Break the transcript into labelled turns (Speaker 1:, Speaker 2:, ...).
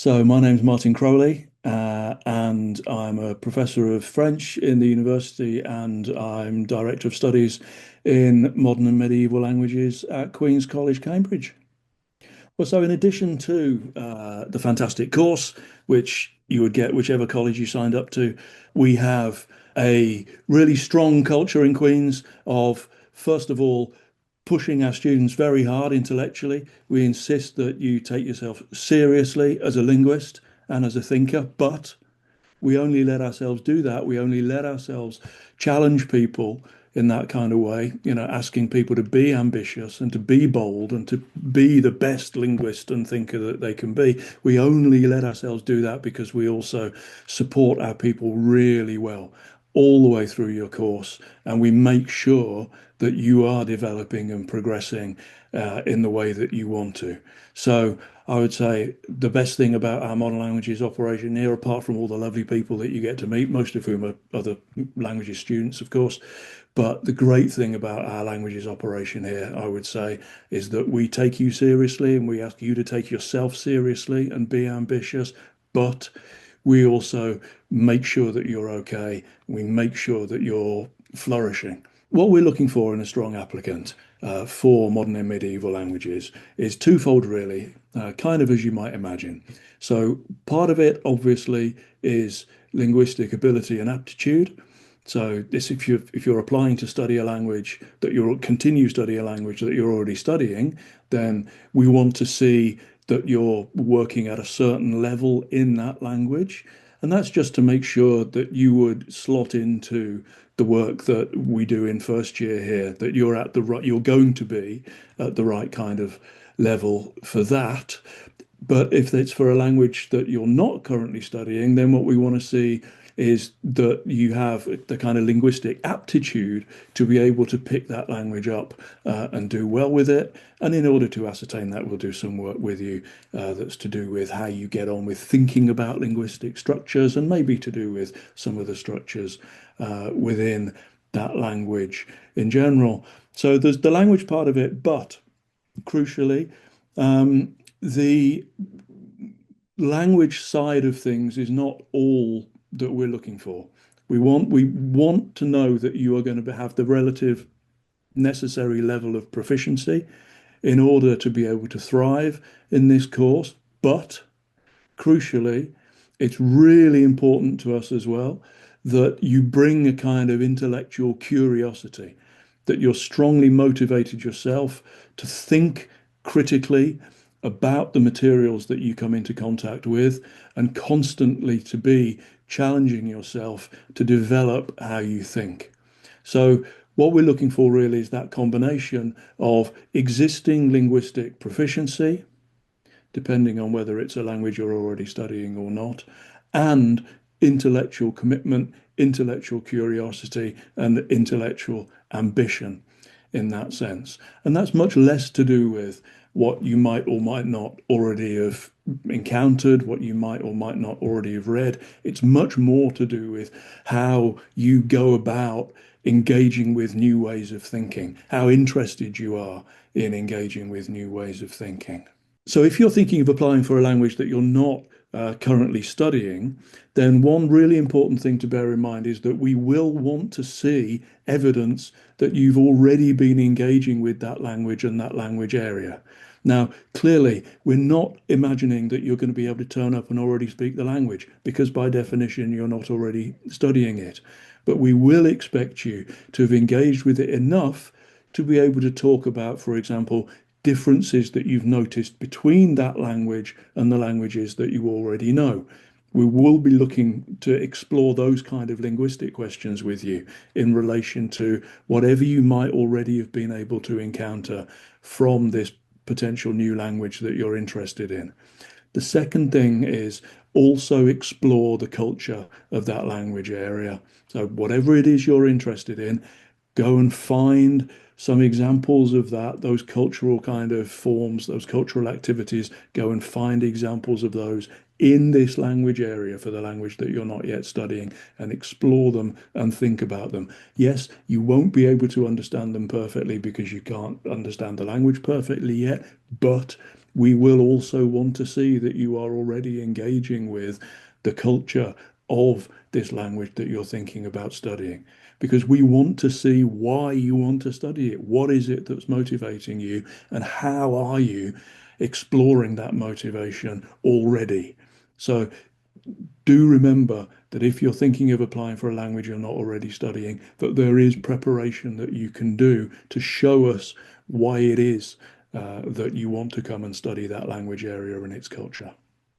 Speaker 1: So, my name's Martin Crowley, and I'm a professor of French in the university, and I'm Director of Studies in Modern and Medieval Languages at Queen's College, Cambridge. Well, so in addition to the fantastic course, which you would get whichever college you signed up to, we have a really strong culture in Queen's of, first of all, pushing our students very hard intellectually. We insist that you take yourself seriously as a linguist and as a thinker, but we only let ourselves do that. We only let ourselves challenge people in that kind of way, asking people to be ambitious and to be bold and to be the best linguist and thinker that they can be. We only let ourselves do that because we also support our people really well all the way through your course. And we make sure that you are developing and progressing in the way that you want to. So I would say the best thing about our modern languages operation here, apart from all the lovely people that you get to meet, most of whom are other languages students, of course, but the great thing about our languages operation here, I would say, is that we take you seriously and we ask you to take yourself seriously and be ambitious, but we also make sure that you're okay. We make sure that you're flourishing. What we're looking for in a strong applicant for modern and medieval languages is twofold, really, kind of as you might imagine. So part of it, obviously, is linguistic ability and aptitude. So this, if you're applying to study a language that you're continue study a language that you're already studying, then we want to see that you're working at a certain level in that language. And that's just to make sure that you would slot into the work that we do in first year here, that you're at the right, you're going to be at the right kind of level for that. But if it's for a language that you're not currently studying, then what we want to see is that you have the kind of linguistic aptitude to be able to pick that language up and do well with it. And in order to ascertain that, we'll do some work with you that's to do with how you get on with thinking about linguistic structures and maybe to do with some of the structures within that language in general. So there's the language part of it, but crucially, the language side of things is not all that we're looking for. We want to know that you are going to have the relative necessary level of proficiency in order to be able to thrive in this course. But crucially, it's really important to us as well that you bring a kind of intellectual curiosity, that you're strongly motivated yourself to think critically about the materials that you come into contact with and constantly to be challenging yourself to develop how you think. So, what we're looking for really is that combination of existing linguistic proficiency, depending on whether it's a language you're already studying or not, and intellectual commitment, intellectual curiosity, and intellectual ambition in that sense. And that's much less to do with what you might or might not already have encountered, what you might or might not already have read. It's much more to do with how you go about engaging with new ways of thinking, how interested you are in engaging with new ways of thinking. So if you're thinking of applying for a language that you're not currently studying, then one really important thing to bear in mind is that we will want to see evidence that you've already been engaging with that language and that language area. Now, clearly, we're not imagining that you're going to be able to turn up and already speak the language because by definition, you're not already studying it. But we will expect you to have engaged with it enough to be able to talk about, for example, differences that you've noticed between that language and the languages that you already know. We will be looking to explore those kind of linguistic questions with you in relation to whatever you might already have been able to encounter from this potential new language that you're interested in. The second thing is also explore the culture of that language area. So whatever it is you're interested in, go and find some examples of that, those cultural kind of forms, those cultural activities, go and find examples of those in this language area for the language that you're not yet studying and explore them and think about them. Yes, you won't be able to understand them perfectly because you can't understand the language perfectly yet, but we will also want to see that you are already engaging with the culture of this language that you're thinking about studying, because we want to see why you want to study it. What is it that's motivating you, and how are you exploring that motivation already? So do remember that if you're thinking of applying for a language you're not already studying, that there is preparation that you can do to show us why it is that you want to come and study that language area and its culture.